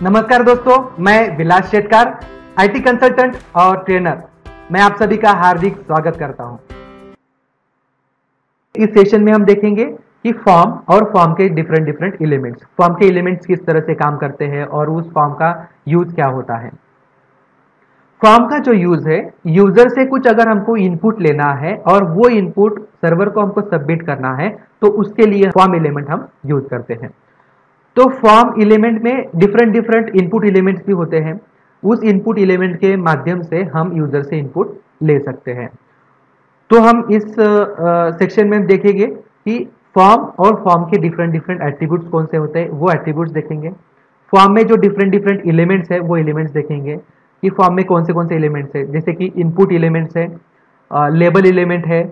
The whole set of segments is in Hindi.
नमस्कार दोस्तों, मैं विलास शेटकार, आईटी कंसल्टेंट और ट्रेनर। मैं आप सभी का हार्दिक स्वागत करता हूं। इस सेशन में हम देखेंगे कि फॉर्म और फॉर्म के डिफरेंट एलिमेंट्स, फॉर्म के एलिमेंट्स किस तरह से काम करते हैं और उस फॉर्म का यूज क्या होता है। फॉर्म का जो यूज है, यूजर से कुछ अगर हमको इनपुट लेना है और वो इनपुट सर्वर को हमको सबमिट करना है, तो उसके लिए फॉर्म एलिमेंट हम यूज करते हैं। तो फॉर्म एलिमेंट में डिफरेंट इनपुट एलिमेंट्स भी होते हैं। उस इनपुट एलिमेंट के माध्यम से हम यूजर से इनपुट ले सकते हैं। तो हम इस सेक्शन में देखेंगे कि फॉर्म और फॉर्म के डिफरेंट एट्रीब्यूट्स कौन से होते हैं, वो एट्रीब्यूट्स देखेंगे। फॉर्म में जो डिफरेंट एलिमेंट्स है वो एलिमेंट्स देखेंगे कि फॉर्म में कौन से एलिमेंट्स है, जैसे कि इनपुट एलिमेंट्स है, लेबल एलिमेंट है,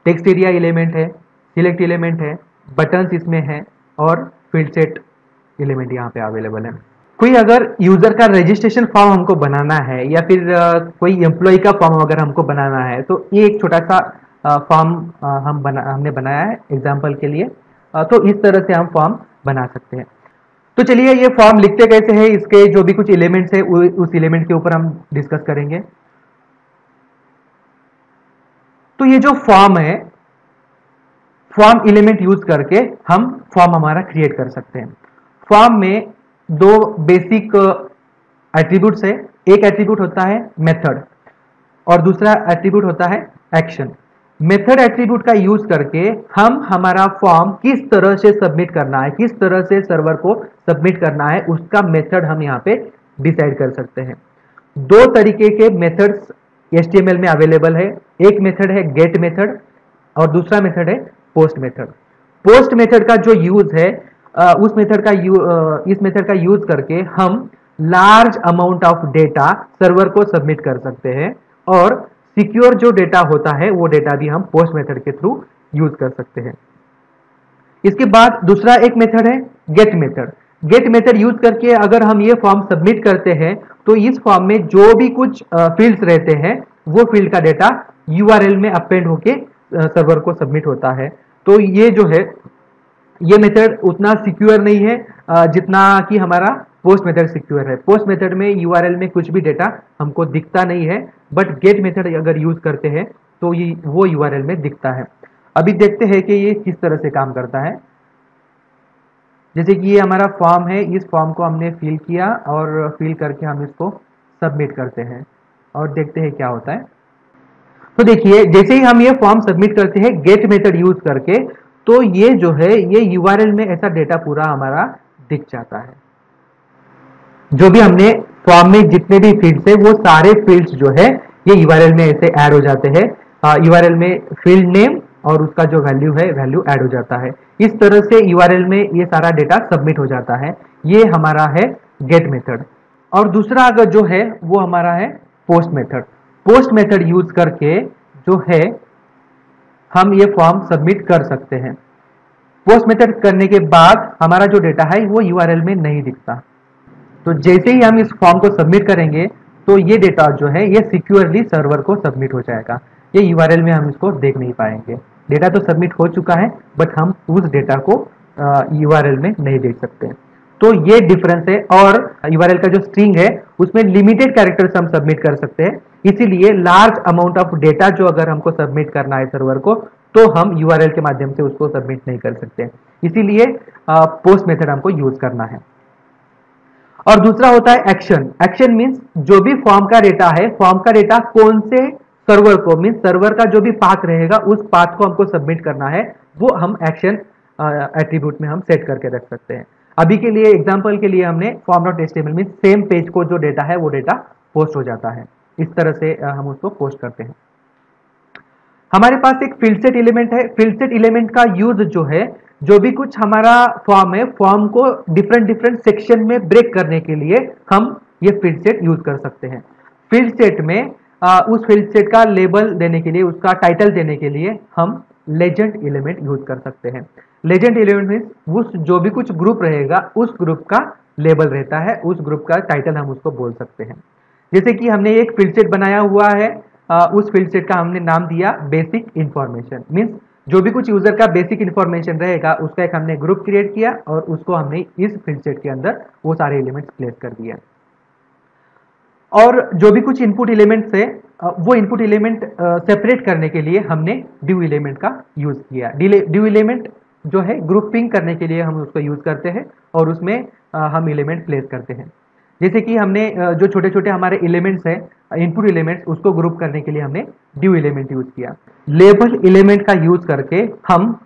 टेक्स्ट एरिया एलिमेंट है, सिलेक्ट एलिमेंट है, बटन्स इसमें है और फील्ड सेट एलिमेंट यहाँ पे अवेलेबल है। कोई अगर यूजर का रजिस्ट्रेशन फॉर्म हमको बनाना है या फिर कोई एम्प्लॉय का फॉर्म अगर हमको बनाना है, तो ये एक छोटा सा फॉर्म हमने बनाया है एग्जाम्पल के लिए। तो इस तरह से हम फॉर्म बना सकते हैं। तो चलिए, ये फॉर्म लिखते कैसे हैं, इसके जो भी कुछ एलिमेंट्स है उस एलिमेंट के ऊपर हम डिस्कस करेंगे। तो ये जो फॉर्म है, फॉर्म एलिमेंट यूज करके हम फॉर्म हमारा क्रिएट कर सकते हैं। फॉर्म में दो बेसिक एट्रीब्यूट्स है। एक एट्रीब्यूट होता है मेथड और दूसरा एट्रीब्यूट होता है एक्शन। मेथड एट्रीब्यूट का यूज करके हम हमारा फॉर्म किस तरह से सबमिट करना है, किस तरह से सर्वर को सबमिट करना है, उसका मेथड हम यहाँ पे डिसाइड कर सकते हैं। दो तरीके के मेथड्स HTML में अवेलेबल है। एक मेथड है गेट मेथड और दूसरा मेथड है पोस्ट मेथड। पोस्ट मेथड का जो यूज है, इस मेथड का यूज करके हम large amount of data server को सबमिट कर सकते हैं और सिक्योर जो डेटा होता है वो डेटा भी हम पोस्ट मेथड के थ्रू यूज कर सकते हैं। इसके बाद दूसरा एक मेथड है get method. Get method use करके अगर हम ये फॉर्म सबमिट करते हैं, तो इस फॉर्म में जो भी कुछ फील्ड्स रहते हैं वो फील्ड का डेटा URL में अपेंड होके सर्वर को सबमिट होता है। तो ये जो है, ये मेथड उतना सिक्योर नहीं है जितना कि हमारा पोस्ट मेथड सिक्योर है। पोस्ट मेथड में URL में कुछ भी डेटा हमको दिखता नहीं है, बट गेट मेथड अगर यूज करते हैं तो ये वो URL में दिखता है। अभी देखते हैं कि ये किस तरह से काम करता है। जैसे कि ये हमारा फॉर्म है, इस फॉर्म को हमने फिल किया और फिल करके हम इसको सबमिट करते हैं और देखते हैं क्या होता है। तो देखिए, जैसे ही हम ये फॉर्म सबमिट करते हैं गेट मेथड यूज करके, तो ये जो है ये URL में ऐसा डेटा पूरा हमारा दिख जाता है। जो भी हमने फॉर्म में जितने भी फील्ड्स है वो सारे फील्ड्स जो है ये URL में ऐसे ऐड हो जाते हैं। URL में फील्ड नेम और उसका जो वैल्यू है वैल्यू ऐड हो जाता है। इस तरह से URL में ये सारा डेटा सबमिट हो जाता है। ये हमारा है गेट मेथड। और दूसरा अगर जो है वो हमारा है post method. Post method use करके जो है हम ये फॉर्म सबमिट कर सकते हैं। पोस्ट मेथड करने के बाद हमारा जो डेटा है वो URL में नहीं दिखता। तो जैसे ही हम इस फॉर्म को सबमिट करेंगे, तो ये डेटा जो है ये सिक्योरली सर्वर को सबमिट हो जाएगा। ये URL में हम इसको देख नहीं पाएंगे। डेटा तो सबमिट हो चुका है, बट हम उस डेटा को URL में नहीं देख सकते। तो ये डिफरेंस है। और URL का जो स्ट्रिंग है उसमें लिमिटेड कैरेक्टर्स हम सबमिट कर सकते हैं। इसीलिए लार्ज अमाउंट ऑफ डेटा जो अगर हमको सबमिट करना है सर्वर को, तो हम URL के माध्यम से उसको सबमिट नहीं कर सकते। इसीलिए पोस्ट मेथड हमको यूज करना है। और दूसरा होता है एक्शन। एक्शन मीन्स जो भी फॉर्म का डेटा है, फॉर्म का डेटा कौन से सर्वर को, मीन्स सर्वर का जो भी पाथ रहेगा उस पाथ को हमको सबमिट करना है, वो हम एक्शन एट्रीब्यूट में हम सेट करके रख सकते हैं। अभी के लिए एग्जांपल के लिए हमने form.html मीन्स सेम पेज को जो डेटा है वो डेटा पोस्ट हो जाता है। इस तरह से हम उसको पोस्ट करते हैं। हमारे पास एक फील्ड सेट एलिमेंट है। फील्ड सेट एलिमेंट का यूज जो है, जो भी कुछ हमारा फॉर्म है, फॉर्म को डिफरेंट सेक्शन में ब्रेक करने के लिए हम ये फील्ड सेट यूज कर सकते हैं। फील्ड सेट में उस फील्ड सेट का लेबल देने के लिए, उसका टाइटल देने के लिए हम लेजेंड एलिमेंट यूज कर सकते हैं। लेजेंड एलिमेंट मीन्स उस जो भी कुछ ग्रुप रहेगा उस ग्रुप का लेबल रहता है, उस ग्रुप का टाइटल हम उसको बोल सकते हैं। जैसे कि हमने एक फील्ड सेट बनाया हुआ है, उस फील्ड सेट का हमने नाम दिया बेसिक इंफॉर्मेशन। मीन्स जो भी कुछ यूजर का बेसिक इंफॉर्मेशन रहेगा उसका एक हमने ग्रुप क्रिएट किया और उसको हमने इस फील्ड सेट के अंदर वो सारे एलिमेंट्स प्लेस कर दिया। और जो भी कुछ इनपुट एलिमेंट्स है वो इनपुट एलिमेंट सेपरेट करने के लिए हमने div एलिमेंट का यूज किया। div एलिमेंट जो है ग्रुपिंग करने के लिए हम उसको यूज करते हैं और उसमें हम एलिमेंट प्लेस करते हैं। जैसे कि हमने जो छोटे छोटे हमारे एलिमेंट्स हैं इनपुट एलिमेंट्स उसको ग्रुप करने के लिए हमने div एलिमेंट यूज किया। लेबल एलिमेंट का यूज करके हम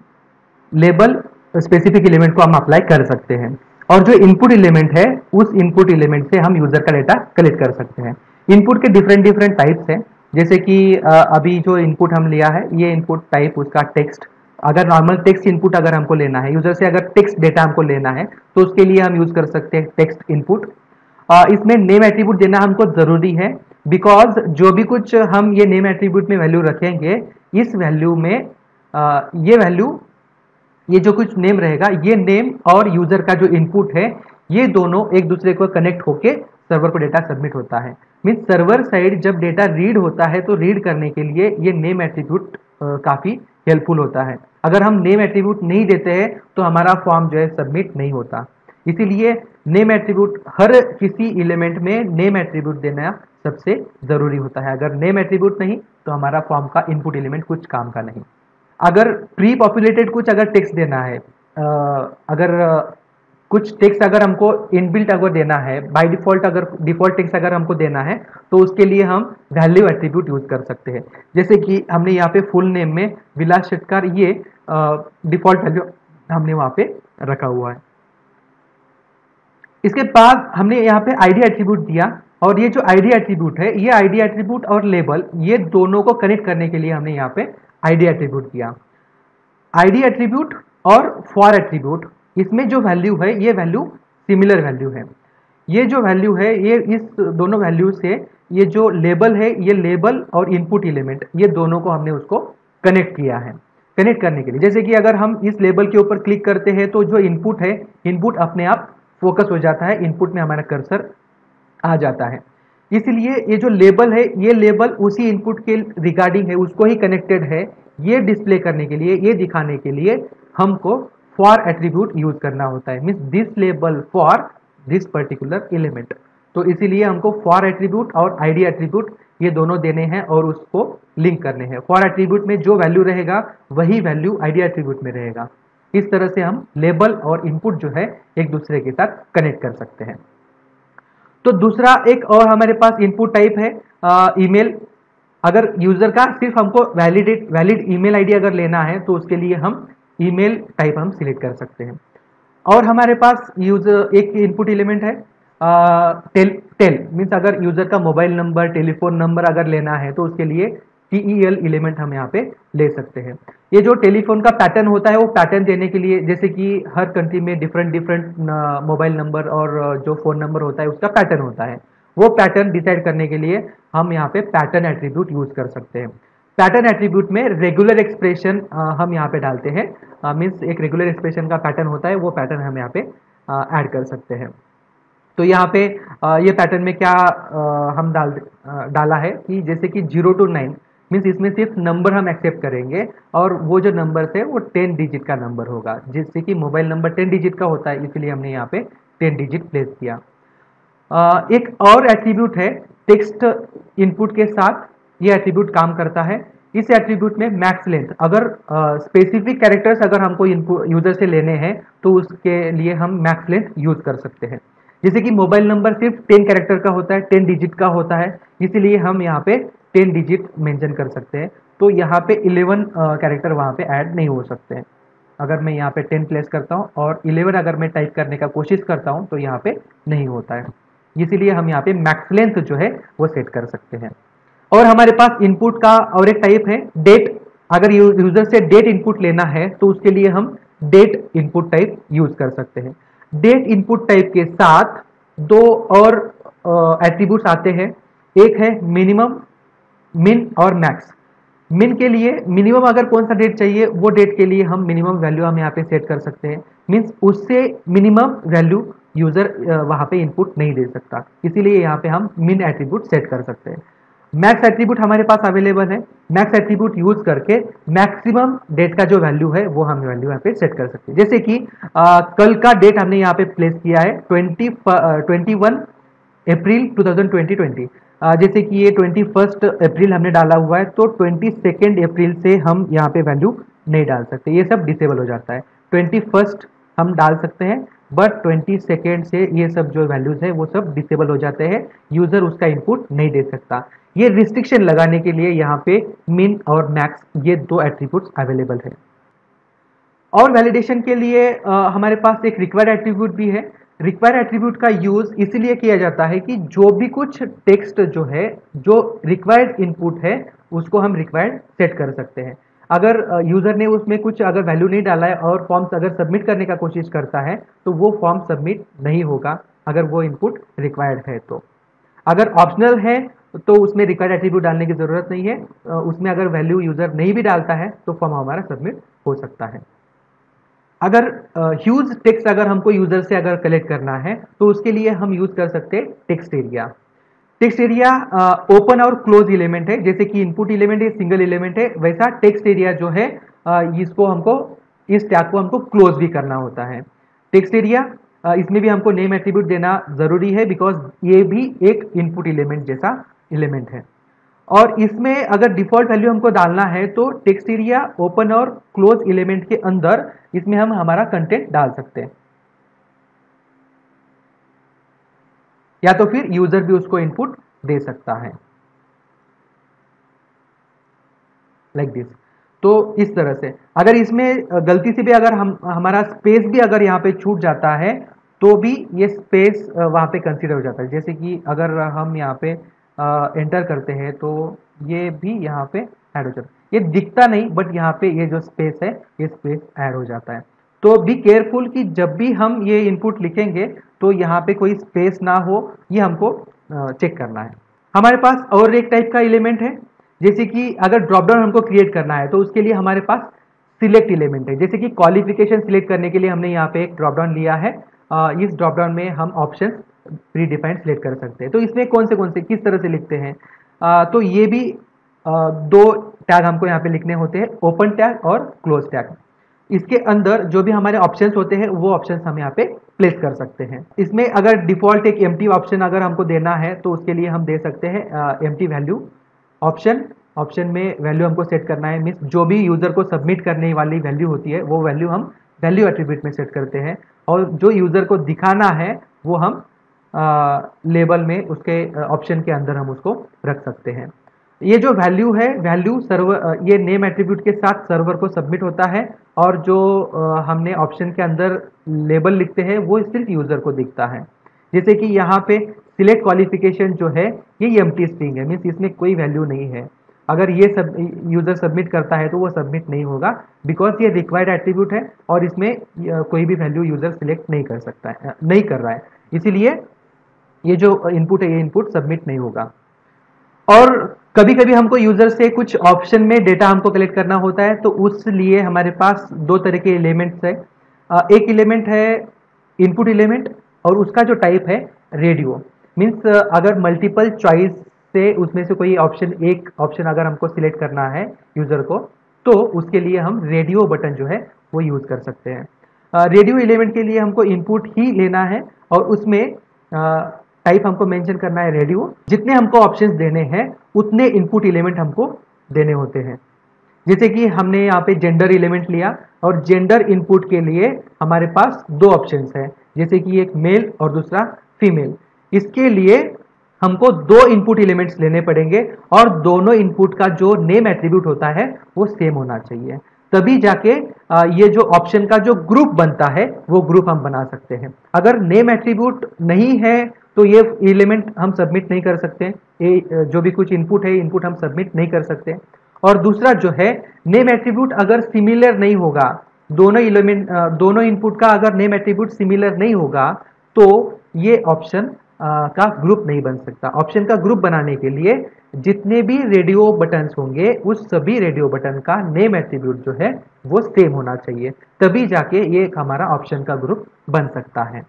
लेबल स्पेसिफिक एलिमेंट को हम अप्लाई कर सकते हैं और जो इनपुट एलिमेंट है उस इनपुट एलिमेंट से हम यूजर का डेटा कलेक्ट कर सकते हैं। इनपुट के डिफरेंट डिफरेंट टाइप्स हैं, जैसे कि अभी जो इनपुट हम लिया है ये इनपुट टाइप उसका टेक्स्ट, अगर नॉर्मल टेक्स्ट इनपुट अगर हमको लेना है यूजर से, अगर टेक्स्ट डेटा हमको लेना है तो उसके लिए हम यूज कर सकते हैं टेक्स्ट इनपुट। इसमें नेम एट्रीब्यूट देना हमको जरूरी है, बिकॉज जो भी कुछ हम ये नेम एट्रीब्यूट में वैल्यू रखेंगे इस वैल्यू में ये वैल्यू, ये जो कुछ नेम रहेगा ये नेम और यूजर का जो इनपुट है ये दोनों एक दूसरे को कनेक्ट होके सर्वर को डेटा सबमिट होता है। मीन्स सर्वर साइड जब डेटा रीड होता है तो रीड करने के लिए ये नेम एट्रीब्यूट काफी हेल्पफुल होता है। अगर हम नेम एट्रीब्यूट नहीं देते हैं तो हमारा फॉर्म जो है सबमिट नहीं होता। इसीलिए नेम एट्रीब्यूट, हर किसी एलिमेंट में नेम एट्रीब्यूट देना सबसे जरूरी होता है। अगर नेम एट्रीब्यूट नहीं तो हमारा फॉर्म का इनपुट एलिमेंट कुछ काम का नहीं। अगर प्री पॉपुलेटेड कुछ अगर टेक्स्ट देना है, अगर कुछ टेक्स्ट अगर हमको इनबिल्ट अगर देना है, बाय डिफॉल्ट अगर डिफॉल्ट टेक्स्ट अगर हमको देना है तो उसके लिए हम वैल्यू एट्रीब्यूट यूज कर सकते हैं। जैसे कि हमने यहाँ पे फुल नेम में विलास शेटकर ये डिफॉल्ट वैल्यू हमने वहाँ पे रखा हुआ है। इसके बाद हमने यहाँ पे आईडी एट्रीब्यूट दिया और ये जो आईडी एट्रीब्यूट है ये आईडी एट्रीब्यूट और लेबल ये दोनों को कनेक्ट करने के लिए हमने यहाँ पे आईडी एट्रीब्यूट दिया। आईडी एट्रीब्यूट और फॉर एट्रीब्यूट, इसमें जो वैल्यू है ये वैल्यू सिमिलर वैल्यू है। ये जो वैल्यू है ये इस दोनों वैल्यू से ये जो लेबल है ये लेबल और इनपुट एलिमेंट ये दोनों को हमने उसको कनेक्ट किया है। कनेक्ट करने के लिए जैसे कि अगर हम इस लेबल के ऊपर क्लिक करते हैं तो जो इनपुट है इनपुट अपने आप फोकस हो जाता है, इनपुट में हमारा कर्सर आ जाता है। इसलिए ये जो लेबल है ये लेबल उसी इनपुट के रिगार्डिंग है, उसको ही कनेक्टेड है। ये डिस्प्ले करने के लिए, ये दिखाने के लिए हमको फॉर एट्रीब्यूट यूज करना होता है। Means this label for this particular element. तो इसीलिए हमको फॉर एट्रीब्यूट और आईडी एट्रीब्यूट ये दोनों देने हैं और उसको लिंक करने हैं। फॉर एट्रीब्यूट में जो वैल्यू रहेगा वही वैल्यू आईडी एट्रीब्यूट में रहेगा। इस तरह से हम लेबल और इनपुट जो है एक दूसरे के साथ कनेक्ट कर सकते हैं। तो दूसरा एक और हमारे पास इनपुट टाइप है ईमेल। अगर यूजर का सिर्फ हमको वैलिड ईमेल आईडी अगर लेना है तो उसके लिए हम ईमेल टाइप हम सिलेक्ट कर सकते हैं। और हमारे पास यूजर एक इनपुट एलिमेंट है टेल मीन्स अगर यूजर का मोबाइल नंबर, टेलीफोन नंबर अगर लेना है तो उसके लिए टीईएल एलिमेंट हम यहाँ पे ले सकते हैं। ये जो टेलीफोन का पैटर्न होता है वो पैटर्न देने के लिए, जैसे कि हर कंट्री में डिफरेंट मोबाइल नंबर और जो फोन नंबर होता है उसका पैटर्न होता है, वो पैटर्न डिसाइड करने के लिए हम यहाँ पे पैटर्न एट्रीब्यूट यूज कर सकते हैं। पैटर्न एट्रीब्यूट में रेगुलर एक्सप्रेशन हम यहाँ पे डालते हैं, मीन्स एक रेगुलर एक्सप्रेशन का पैटर्न होता है वो पैटर्न हम यहाँ पे ऐड कर सकते हैं। तो यहाँ पे ये पैटर्न में क्या हम डाला है कि जैसे कि 0 to 9 मीन्स इसमें सिर्फ नंबर हम एक्सेप्ट करेंगे और वो जो नंबर है वो 10 डिजिट का नंबर होगा। जैसे कि मोबाइल नंबर 10 डिजिट का होता है इसलिए हमने यहाँ पे 10 डिजिट प्लेस किया। एक और एट्रीब्यूट है टेक्स्ट इनपुट के साथ ये एट्रीब्यूट काम करता है। इस एट्रीब्यूट में मैक्स लेंथ, अगर स्पेसिफिक कैरेक्टर्स अगर हमको इनपुट यूजर से लेने हैं तो उसके लिए हम मैक्स लेंथ यूज कर सकते हैं। जैसे कि मोबाइल नंबर सिर्फ 10 कैरेक्टर का होता है, 10 डिजिट का होता है, इसीलिए हम यहाँ पे 10 डिजिट मेंशन कर सकते हैं। तो यहाँ पे 11 कैरेक्टर वहाँ पे ऐड नहीं हो सकते हैं। अगर मैं यहाँ पे 10 प्लेस करता हूँ और 11 अगर मैं टाइप करने का कोशिश करता हूँ तो यहाँ पे नहीं होता है, इसीलिए हम यहाँ पे मैक्स लेंथ जो है वो सेट कर सकते हैं। और हमारे पास इनपुट का और एक टाइप है डेट। अगर यूजर से डेट इनपुट लेना है तो उसके लिए हम डेट इनपुट टाइप यूज कर सकते हैं। डेट इनपुट टाइप के साथ दो और एट्रीब्यूट्स आते हैं, एक है मिनिमम, मिन और मैक्स। मिन के लिए मिनिमम अगर कौन सा डेट चाहिए वो डेट के लिए हम मिनिमम वैल्यू हम यहाँ पे सेट कर सकते हैं, मीन्स उससे मिनिमम वैल्यू यूजर वहाँ पे इनपुट नहीं दे सकता, इसीलिए यहाँ पे हम मिन एट्रीब्यूट सेट कर सकते हैं। मैक्स एट्रीब्यूट हमारे पास अवेलेबल है। मैक्स एट्रीब्यूट यूज करके मैक्सिमम डेट का जो वैल्यू है वो हम वैल्यू यहाँ पे सेट कर सकते हैं। जैसे कि कल का डेट हमने यहाँ पे प्लेस किया है 21 अप्रैल 2020। जैसे कि ये 21 अप्रैल हमने डाला हुआ है, तो 22 अप्रैल से हम यहाँ पे वैल्यू नहीं डाल सकते, ये सब डिसेबल हो जाता है। 21 हम डाल सकते हैं, बट 22 से ये सब जो वैल्यूज है वो सब डिसेबल हो जाते हैं, यूजर उसका इनपुट नहीं दे सकता। ये रिस्ट्रिक्शन लगाने के लिए यहाँ पे मिन और मैक्स ये दो एट्रीब्यूट्स अवेलेबल है। और वैलिडेशन के लिए हमारे पास एक रिक्वायर्ड एट्रीब्यूट भी है। रिक्वायर्ड एट्रीब्यूट का यूज इसीलिए किया जाता है कि जो भी कुछ टेक्स्ट जो है, जो रिक्वायर्ड इनपुट है, उसको हम रिक्वायर्ड सेट कर सकते हैं। अगर यूजर ने उसमें कुछ अगर वैल्यू नहीं डाला है और फॉर्म्स अगर सबमिट करने का कोशिश करता है, तो वो फॉर्म सबमिट नहीं होगा अगर वो इनपुट रिक्वायर्ड है। तो अगर ऑप्शनल है तो उसमें रिक्वायर्ड एट्रीब्यूट डालने की जरूरत नहीं है। उसमें अगर वैल्यू यूजर नहीं भी डालता है तो फॉर्म हमारा सबमिट हो सकता है। अगर ह्यूज टेक्स्ट अगर हमको यूजर से अगर कलेक्ट करना है तो उसके लिए हम यूज कर सकते हैं text area. Text area open और क्लोज एलिमेंट है। जैसे कि इनपुट एलिमेंट है, सिंगल एलिमेंट है, वैसा टेक्स्ट एरिया जो है इसको हमको, इस टैग को हमको क्लोज भी करना होता है। टेक्स्ट एरिया इसमें भी हमको नेम एट्रीब्यूट देना जरूरी है, बिकॉज ये भी एक इनपुट एलिमेंट जैसा एलिमेंट है। और इसमें अगर डिफॉल्ट वैल्यू हमको डालना है तो टेक्स्ट एरिया ओपन और क्लोज एलिमेंट के अंदर इसमें हम हमारा कंटेंट डाल सकते हैं, या तो फिर यूजर भी उसको इनपुट दे सकता है, लाइक दिस। तो इस तरह से अगर इसमें गलती से भी अगर हम हमारा स्पेस भी अगर यहाँ पे छूट जाता है तो भी ये स्पेस वहाँ पे कंसीडर हो जाता है। जैसे कि अगर हम यहाँ पे एंटर करते हैं तो ये भी यहाँ पे ऐड हो जाता है। ये दिखता नहीं, बट यहाँ पे ये जो स्पेस है ये स्पेस ऐड हो जाता है। तो बी केयरफुल कि जब भी हम ये इनपुट लिखेंगे तो यहाँ पे कोई स्पेस ना हो, ये हमको चेक करना है। हमारे पास और एक टाइप का एलिमेंट है, जैसे कि अगर ड्रॉप डाउन हमको क्रिएट करना है तो उसके लिए हमारे पास सिलेक्ट एलिमेंट है। जैसे कि क्वालिफिकेशन सिलेक्ट करने के लिए हमने यहाँ पे एक ड्रॉप डाउन लिया है। इस ड्रॉप डाउन में हम ऑप्शन प्री डिफाइंड सिलेक्ट कर सकते हैं। तो इसमें कौन से किस तरह से लिखते हैं, तो ये भी दो टैग हमको यहाँ पे लिखने होते हैं, ओपन टैग और क्लोज टैग। इसके अंदर जो भी हमारे ऑप्शंस होते हैं वो ऑप्शंस हम यहाँ पे प्लेस कर सकते हैं। इसमें अगर डिफॉल्ट एक एम्प्टी ऑप्शन अगर हमको देना है तो उसके लिए हम दे सकते हैं एम्प्टी वैल्यू ऑप्शन। ऑप्शन में वैल्यू हमको सेट करना है, मीन्स जो भी यूजर को सबमिट करने वाली वैल्यू होती है वो वैल्यू हम वैल्यू एट्रीब्यूट में सेट करते हैं, और जो यूजर को दिखाना है वो हम लेबल में उसके ऑप्शन के अंदर हम उसको रख सकते हैं। ये जो वैल्यू है, वैल्यू सर्वर, ये नेम एट्रीब्यूट के साथ सर्वर को सबमिट होता है, और जो हमने ऑप्शन के अंदर लेबल लिखते हैं वो सिर्फ यूजर को दिखता है। जैसे कि यहाँ पे सिलेक्ट क्वालिफिकेशन जो है ये एम्प्टी स्ट्रिंग है, मीन्स इसमें कोई वैल्यू नहीं है। अगर ये सब यूजर सबमिट करता है तो वो सबमिट नहीं होगा, बिकॉज ये रिक्वायर्ड एट्रीब्यूट है और इसमें कोई भी वैल्यू यूजर सिलेक्ट नहीं कर सकता है, नहीं कर रहा है, इसीलिए ये जो इनपुट है ये इनपुट सबमिट नहीं होगा। और कभी कभी हमको यूजर से कुछ ऑप्शन में डेटा हमको कलेक्ट करना होता है, तो उस लिए हमारे पास दो तरह के एलिमेंट्स है। एक एलिमेंट है इनपुट एलिमेंट और उसका जो टाइप है रेडियो, मीन्स अगर मल्टीपल चॉइस से उसमें से कोई ऑप्शन, एक ऑप्शन अगर हमको सिलेक्ट करना है यूजर को, तो उसके लिए हम रेडियो बटन जो है वो यूज कर सकते हैं। रेडियो एलिमेंट के लिए हमको इनपुट ही लेना है और उसमें टाइप हमको मेंशन करना है रेडियो। जितने हमको ऑप्शंस देने हैं उतने इनपुट एलिमेंट हमको देने होते हैं। जैसे कि हमने यहाँ पे जेंडर एलिमेंट लिया और जेंडर इनपुट के लिए हमारे पास दो ऑप्शंस हैं, जैसे कि एक मेल और दूसरा फीमेल। इसके लिए हमको दो इनपुट एलिमेंट्स लेने पड़ेंगे और दोनों इनपुट का जो नेम एट्रीब्यूट होता है वो सेम होना चाहिए, तभी जाके ये जो ऑप्शन का जो ग्रुप बनता है वो ग्रुप हम बना सकते हैं। अगर नेम एट्रीब्यूट नहीं है तो ये एलिमेंट हम सबमिट नहीं कर सकते, ये जो भी कुछ इनपुट है इनपुट हम सबमिट नहीं कर सकते। और दूसरा जो है नेम एट्रीब्यूट अगर सिमिलर नहीं होगा, दोनों एलिमेंट दोनों इनपुट का अगर नेम एट्रीब्यूट सिमिलर नहीं होगा तो ये ऑप्शन का ग्रुप नहीं बन सकता। ऑप्शन का ग्रुप बनाने के लिए जितने भी रेडियो बटन्स होंगे उस सभी रेडियो बटन का नेम एट्रीब्यूट जो है वो सेम होना चाहिए, तभी जाके ये हमारा ऑप्शन का ग्रुप बन सकता है।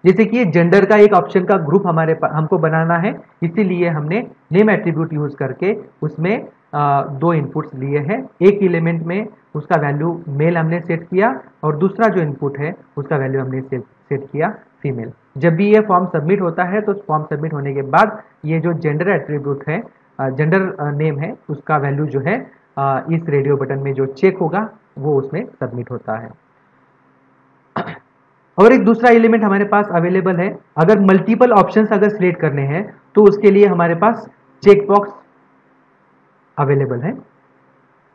जैसे कि जेंडर का एक ऑप्शन का ग्रुप हमको बनाना है, इसीलिए हमने नेम एट्रीब्यूट यूज करके उसमें दो इनपुट्स लिए हैं। एक एलिमेंट में उसका वैल्यू मेल हमने सेट किया और दूसरा जो इनपुट है उसका वैल्यू हमने सेट किया फीमेल। जब भी ये फॉर्म सबमिट होता है तो फॉर्म सबमिट होने के बाद ये जो जेंडर एट्रीब्यूट है, जेंडर नेम है, उसका वैल्यू जो है इस रेडियो बटन में जो चेक होगा वो उसमें सबमिट होता है। और एक दूसरा एलिमेंट हमारे पास अवेलेबल है, अगर मल्टीपल ऑप्शंस अगर सिलेक्ट करने हैं तो उसके लिए हमारे पास चेक बॉक्स अवेलेबल है।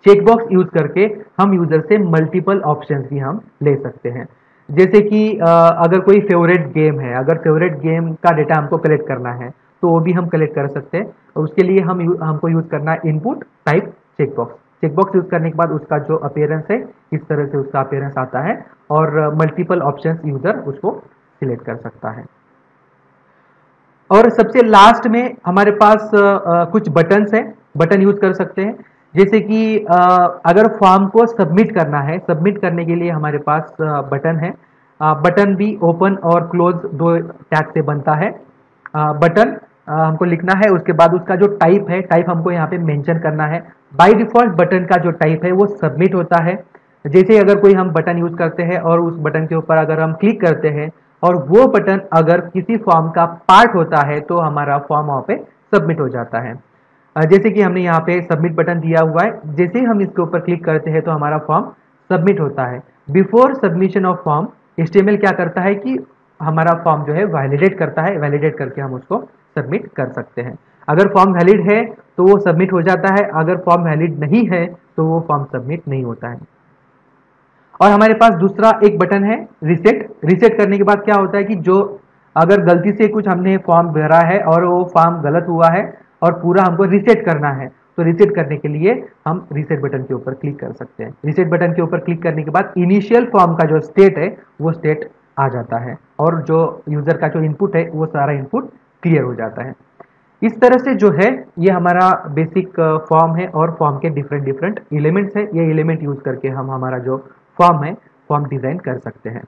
चेक बॉक्स यूज करके हम यूजर से मल्टीपल ऑप्शंस भी हम ले सकते हैं। जैसे कि अगर कोई फेवरेट गेम है, अगर फेवरेट गेम का डेटा हमको कलेक्ट करना है तो वो भी हम कलेक्ट कर सकते हैं। और उसके लिए हमको यूज करना है input type check box. Check box use करने के बाद उसका जो अपीयरेंस है इस तरह से उसका अपीयरेंस आता है और मल्टीपल ऑप्शंस यूजर उसको सिलेक्ट कर सकता है। और सबसे लास्ट में हमारे पास कुछ बटन्स है, बटन यूज कर सकते हैं। जैसे कि अगर फॉर्म को सबमिट करना है, सबमिट करने के लिए हमारे पास बटन है। बटन भी ओपन और क्लोज दो टैग से बनता है। बटन हमको लिखना है, उसके बाद उसका जो टाइप है, टाइप हमको यहाँ पे मेंशन करना है। बाय डिफॉल्ट बटन का जो टाइप है वो सबमिट होता है। जैसे अगर कोई हम बटन यूज करते हैं और उस बटन के ऊपर अगर हम क्लिक करते हैं और वो बटन अगर किसी फॉर्म का पार्ट होता है तो हमारा फॉर्म वहाँ पे सबमिट हो जाता है। जैसे कि हमने यहाँ पे सबमिट बटन दिया हुआ है, जैसे ही हम इसके ऊपर क्लिक करते हैं तो हमारा फॉर्म सबमिट होता है। Before submission of form HTML क्या करता है कि हमारा फॉर्म जो है वैलिडेट करता है, वैलिडेट करके हम उसको सबमिट कर सकते हैं। अगर फॉर्म वैलिड है तो वो सबमिट हो जाता है, अगर फॉर्म वैलिड नहीं है तो वो फॉर्म सबमिट नहीं होता है। और हमारे पास दूसरा एक बटन है रीसेट। रीसेट करने के बाद क्या होता है कि जो अगर गलती से कुछ हमने फॉर्म भरा है और वो फॉर्म गलत हुआ है और पूरा हमको रीसेट करना है तो रीसेट करने के लिए हम रीसेट बटन के ऊपर क्लिक कर सकते हैं। रीसेट बटन के ऊपर क्लिक करने के बाद इनिशियल फॉर्म का जो स्टेट है वो स्टेट आ जाता है और जो यूजर का जो इनपुट है वो सारा इनपुट क्लियर हो जाता है। इस तरह से जो है ये हमारा बेसिक फॉर्म है और फॉर्म के डिफरेंट डिफरेंट एलिमेंट्स है। ये एलिमेंट यूज करके हम हमारा जो फॉर्म है फॉर्म डिजाइन कर सकते हैं।